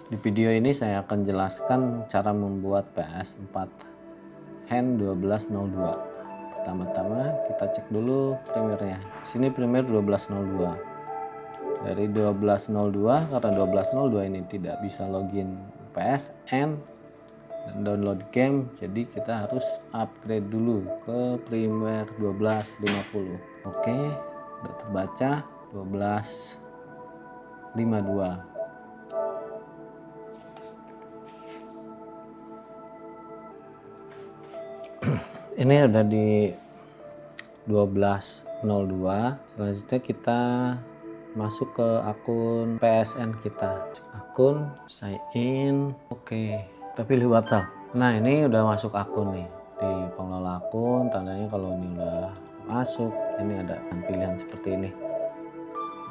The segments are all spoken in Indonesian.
Di video ini saya akan jelaskan cara membuat PS4 Hand 1202. Pertama-tama kita cek dulu primernya. Sini primer 1202. Dari 1202, karena 1202 ini tidak bisa login PSN dan download game, jadi kita harus upgrade dulu ke primer 1250. Oke, udah terbaca 1252. Ini udah di 1202. Selanjutnya kita masuk ke akun PSN kita. Akun sign in. Oke, kita pilih batal. Nah, ini udah masuk akun nih. Di pengelola akun tandanya kalau ini udah masuk, ini ada pilihan seperti ini.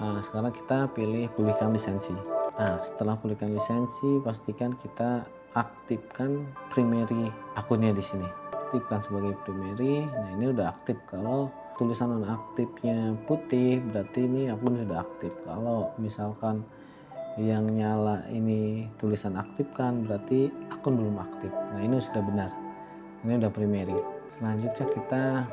Nah, sekarang kita pilih pulihkan lisensi. Nah, setelah pulihkan lisensi, pastikan kita aktifkan primary akunnya di sini. Aktifkan sebagai primary. Nah, ini udah aktif. Kalau tulisan nonaktifnya putih, berarti ini akun sudah aktif. Kalau misalkan yang nyala ini tulisan aktifkan, berarti akun belum aktif. Nah, ini sudah benar. Ini udah primary. Selanjutnya kita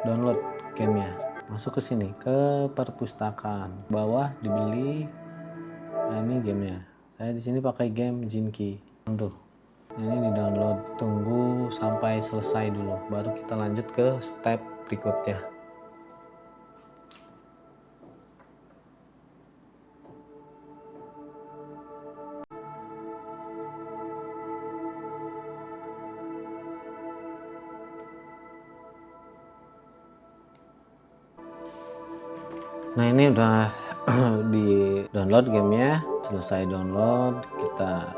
download gamenya. Masuk ke sini ke perpustakaan. Bawah dibeli. Nah, ini gamenya. Saya di sini pakai game Jinki. Tuh. Ini di download, tunggu sampai selesai dulu baru kita lanjut ke step berikutnya. Nah, ini udah di download gamenya, selesai download, kita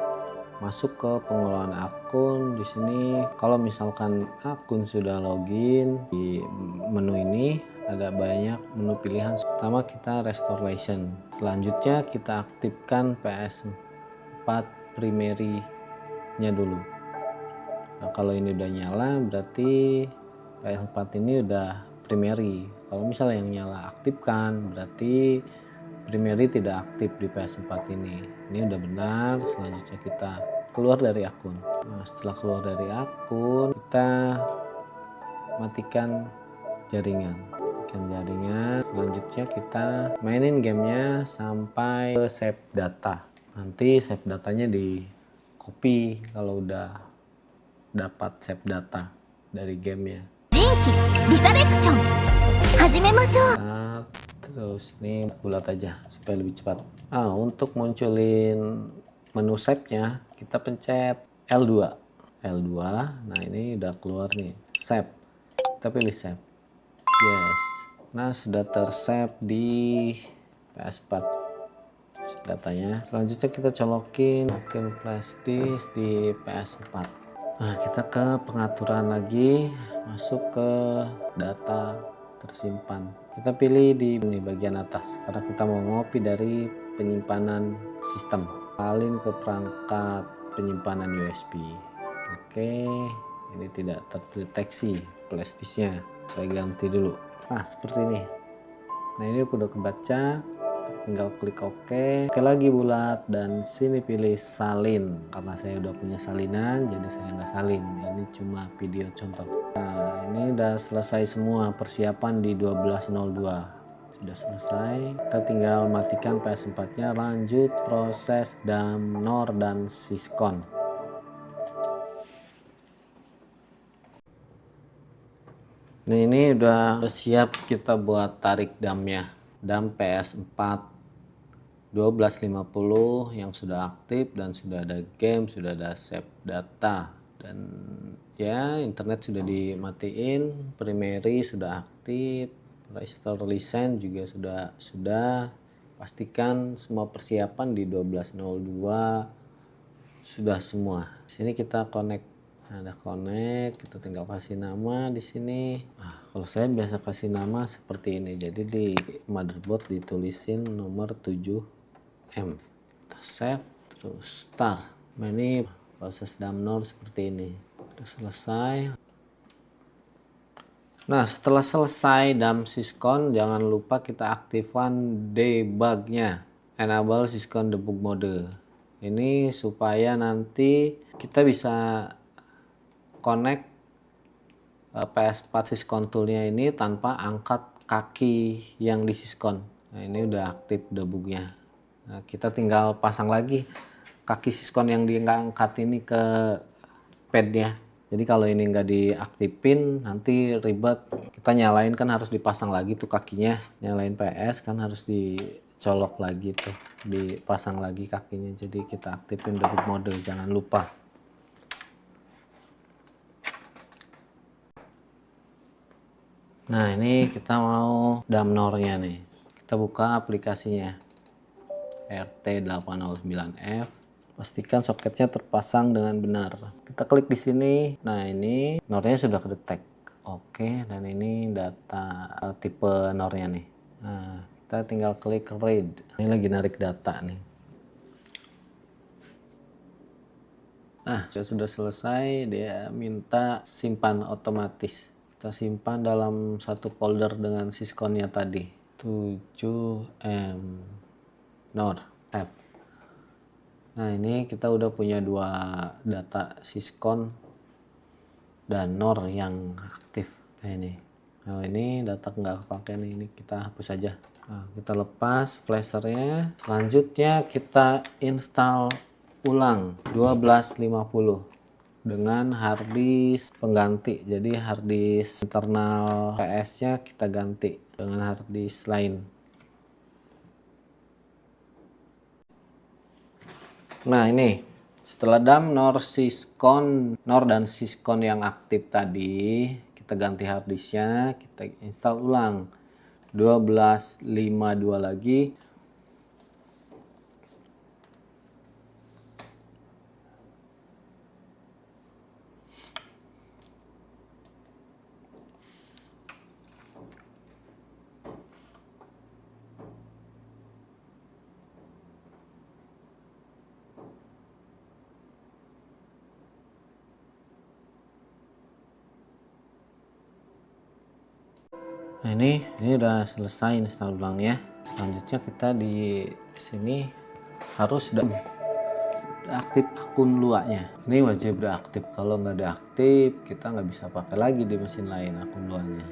masuk ke pengelolaan akun. Di sini kalau misalkan akun sudah login, di menu ini ada banyak menu pilihan. Pertama kita restoration. Selanjutnya kita aktifkan PS4 primary nya dulu. Nah, kalau ini udah nyala berarti PS4 ini udah primary. Kalau misalnya yang nyala aktifkan berarti primary tidak aktif di PS4 ini. Ini udah benar. Selanjutnya kita keluar dari akun. Nah, setelah keluar dari akun, kita matikan jaringan. Selanjutnya kita mainin gamenya sampai ke save data. Nanti save datanya di copy kalau udah dapat save data dari gamenya. Jinki Resurrection 始めましょう。 Nah, terus ini bulat aja supaya lebih cepat. Untuk munculin menu save-nya kita pencet L2. Nah, ini udah keluar nih save. Kita pilih save. Yes. Nah, sudah tersave di PS4 datanya. Selanjutnya kita colokin flash disk di PS4. Nah, kita ke pengaturan lagi, masuk ke data tersimpan. Kita pilih di bagian atas karena kita mau ngopi dari penyimpanan sistem. Salin ke perangkat penyimpanan USB. Oke, ini tidak terdeteksi flash disknya. Saya ganti dulu. Nah, seperti ini. Nah, ini udah kebaca. Tinggal klik OK. Oke lagi bulat dan sini pilih salin. Karena saya udah punya salinan, jadi saya nggak salin. Ini cuma video contoh. Nah, ini udah selesai semua persiapan di 1202. Sudah selesai. Kita tinggal matikan PS4-nya. Lanjut proses Damnor dan Siskon. Nah, ini udah siap kita buat tarik damnya. Dam PS4 1250 yang sudah aktif dan sudah ada game, sudah ada save data, dan ya internet sudah dimatiin, primary sudah aktif, restore license juga sudah. Pastikan semua persiapan di 1202 sudah semua. Sini kita connect. Ada connect, kita tinggal kasih nama di sini. Kalau saya biasa kasih nama seperti ini. Jadi di motherboard ditulisin nomor 7M. Kita save, terus start. Nah, ini proses Damnor seperti ini. Sudah selesai. Nah, setelah selesai dam Siskon, jangan lupa kita aktifkan debugnya. Enable Siskon debug mode. Ini supaya nanti kita bisa connect PS4 Syscon toolnya ini tanpa angkat kaki yang di Syscon. Nah, ini udah aktif, udah bugnya. Nah, kita tinggal pasang lagi kaki Syscon yang diangkat ini ke padnya. Jadi kalau ini nggak diaktifin nanti ribet. Kita nyalain kan harus dipasang lagi tuh kakinya. Nyalain PS kan harus dicolok lagi tuh, dipasang lagi kakinya. Jadi kita aktifin debug mode, jangan lupa. Nah, ini kita mau damnornya nih. Kita buka aplikasinya. RT809F. Pastikan soketnya terpasang dengan benar. Kita klik di sini. Nah, ini nornya sudah kedetek. Oke, dan ini data tipe nornya nih. Nah, kita tinggal klik read. Ini lagi narik data nih. Nah, sudah selesai, dia minta simpan otomatis. Kita simpan dalam satu folder dengan Sysconnya tadi. 7M nor F. Nah, ini kita udah punya dua data Syscon dan nor yang aktif. Nah, ini. Kalau ini data nggak kepake nih, ini kita hapus aja. Nah, kita lepas flashernya. Selanjutnya kita install ulang 1250 dengan harddisk pengganti. Jadi harddisk internal PS-nya kita ganti dengan harddisk lain. Nah, ini setelah dam nor dan Syscon yang aktif tadi, kita ganti harddisknya, kita install ulang 1252 lagi. Nah, ini udah selesai install ulang ya. Selanjutnya kita di sini harus udah aktif akun luanya. Ini wajib udah aktif. Kalau nggak ada aktif, kita nggak bisa pakai lagi di mesin lain akun luanya.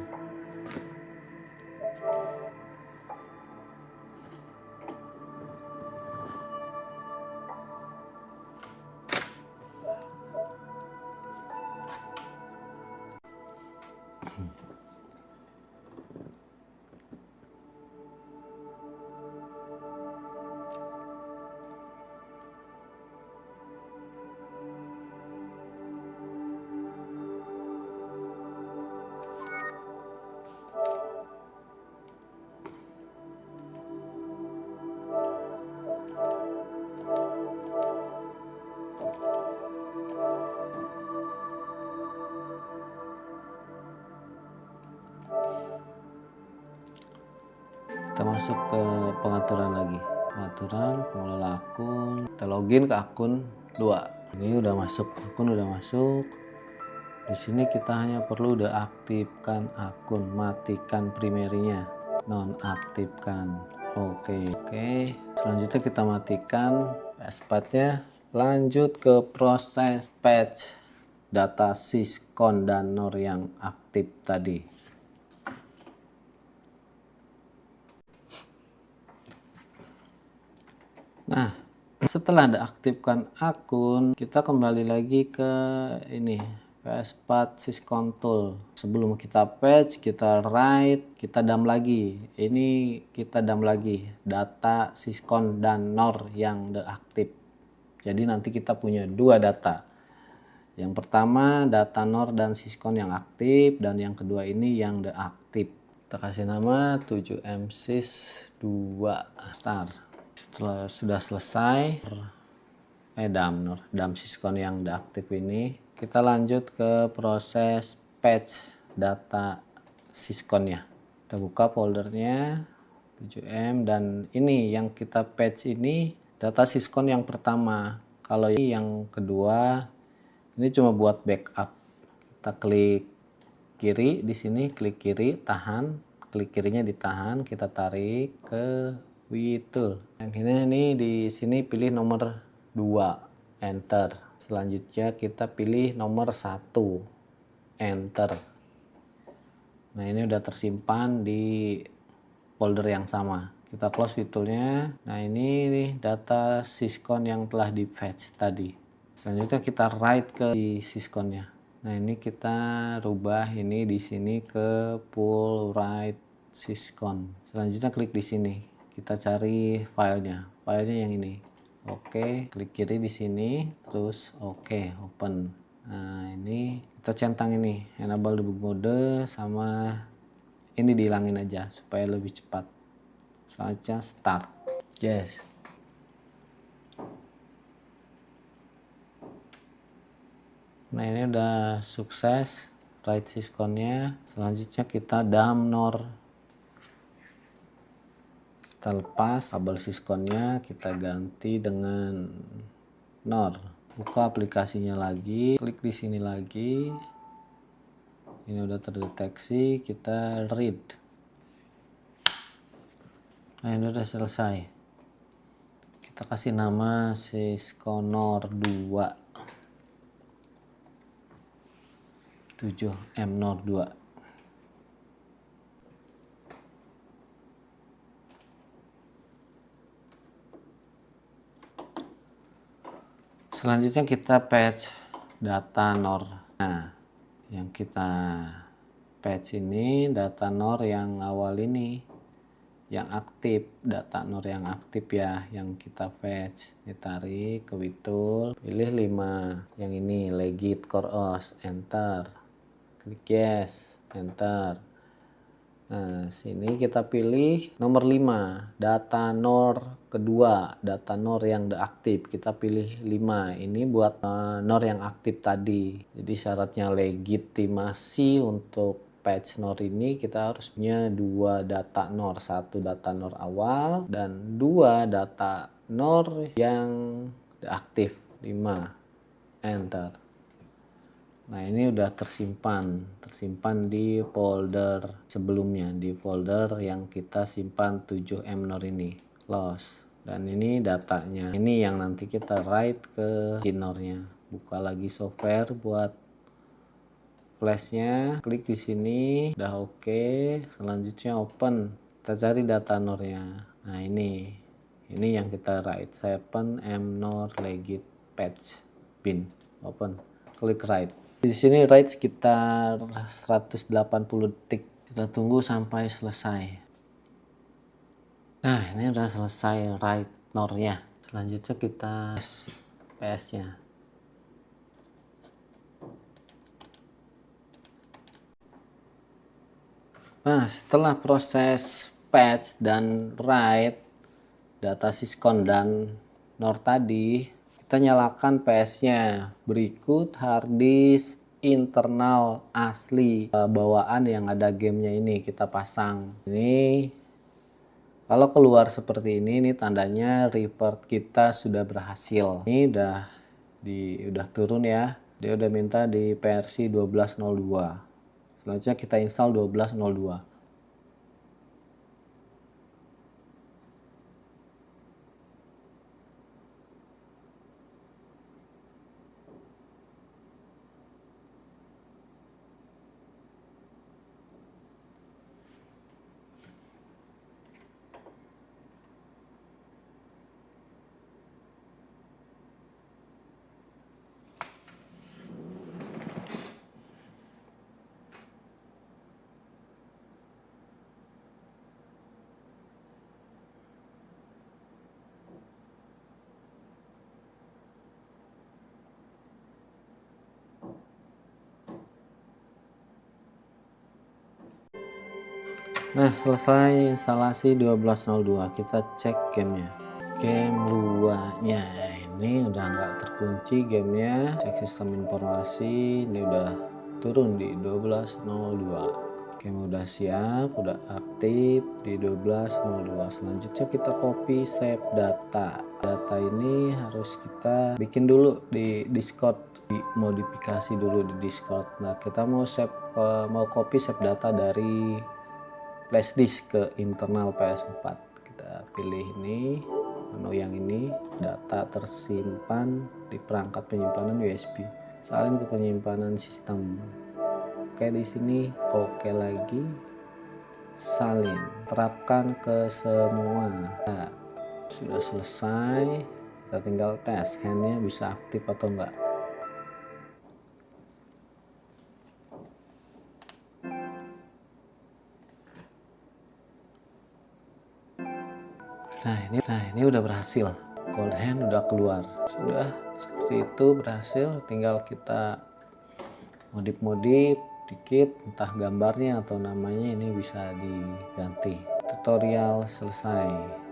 Kita masuk ke pengaturan lagi, pengaturan pengelola akun, kita login ke akun 2. Ini udah masuk, akun udah masuk. Di sini kita hanya perlu udah aktifkan akun, matikan primerinya, nonaktifkan. Oke. Selanjutnya kita matikan PS4-nya, lanjut ke proses patch data Syscon dan nor yang aktif tadi. Nah, setelah diaktifkan akun, kita kembali lagi ke ini PS4 Syscon tool. Sebelum kita patch, kita write, kita dam lagi. Ini kita dam lagi data Syscon dan nor yang deaktif. Jadi nanti kita punya dua data. Yang pertama data nor dan Syscon yang aktif, dan yang kedua ini yang deaktif. Kita kasih nama 7msys2 star. Setelah sudah selesai dam Syscon yang udah aktif ini, kita lanjut ke proses patch data Sysconnya. Kita buka foldernya 7M, dan ini yang kita patch ini data Syscon yang pertama. Kalau ini yang kedua, ini cuma buat backup. Kita klik kiri di sini, klik kiri, tahan, klik kirinya ditahan, kita tarik ke tool. Yang ini di sini pilih nomor 2, enter. Selanjutnya kita pilih nomor 1, enter. Nah ini udah tersimpan di folder yang sama. Kita close with toolnya. Nah ini nih data syscon yang telah di fetch tadi. Selanjutnya kita write ke sysconnya. Nah ini kita rubah ini di sini ke pull write syscon. Selanjutnya klik di sini. Kita cari filenya. Filenya yang ini. Oke, klik kiri di sini, terus oke, open. Nah ini kita centang ini, enable debug mode sama ini dihilangin aja supaya lebih cepat. Selanjutnya start. Yes. Nah ini udah sukses write sysconnya. Selanjutnya kita dump nor. Kita lepas kabel sysconnya, kita ganti dengan nor. Buka aplikasinya lagi, klik di sini lagi. Ini udah terdeteksi, kita read. Nah ini udah selesai. Kita kasih nama sysconor 2 7M-nor 2. Selanjutnya kita patch data nor. Nah, yang kita patch ini data nor yang awal ini, yang aktif, data nor yang aktif ya, yang kita fetch. Ditarik ke with tool, pilih 5, yang ini legit core os, enter. Klik yes, enter. Nah, sini kita pilih nomor 5, data nor kedua, data nor yang aktif. Kita pilih 5. Ini buat nor yang aktif tadi. Jadi syaratnya legitimasi untuk patch nor ini kita harus punya 2 data nor, 1 data nor awal dan 2 data nor yang aktif. 5, enter. Nah ini udah tersimpan di folder sebelumnya, di folder yang kita simpan 7M-nor ini, close. Dan ini datanya, ini yang nanti kita write ke sinornya. Buka lagi software buat flashnya, klik di sini, udah oke. Selanjutnya open, kita cari data nornya. Nah ini yang kita write, 7M-nor legit patch bin, open, klik write. Di sini write sekitar 180 detik. Kita tunggu sampai selesai. Nah, ini udah selesai write nornya. Selanjutnya kita PS-nya. Nah, setelah proses patch dan write data syscon dan nor tadi, kita nyalakan PS-nya. Berikut harddisk internal asli bawaan yang ada gamenya ini kita pasang. Ini kalau keluar seperti ini tandanya revert kita sudah berhasil. Ini udah turun ya. Dia udah minta di versi 12.02. Selanjutnya kita install 12.02. Nah, selesai instalasi 12.02, kita cek gamenya. Game 2-nya ini udah nggak terkunci gamenya. Cek sistem informasi, ini udah turun di 12.02. Game udah siap, udah aktif di 12.02. Selanjutnya kita copy save data. Data ini harus kita bikin dulu di Discord, dimodifikasi dulu di Discord. Nah, kita mau copy save data dari flash disk ke internal PS4. Kita pilih ini, menu yang ini, data tersimpan di perangkat penyimpanan USB, salin ke penyimpanan sistem. Oke, di sini oke lagi, salin, terapkan ke semua. Nah, sudah selesai, kita tinggal tes handnya bisa aktif atau enggak. Nah ini udah berhasil, cold hand udah keluar. Sudah seperti itu berhasil, tinggal kita modif-modif dikit, entah gambarnya atau namanya ini bisa diganti. Tutorial selesai.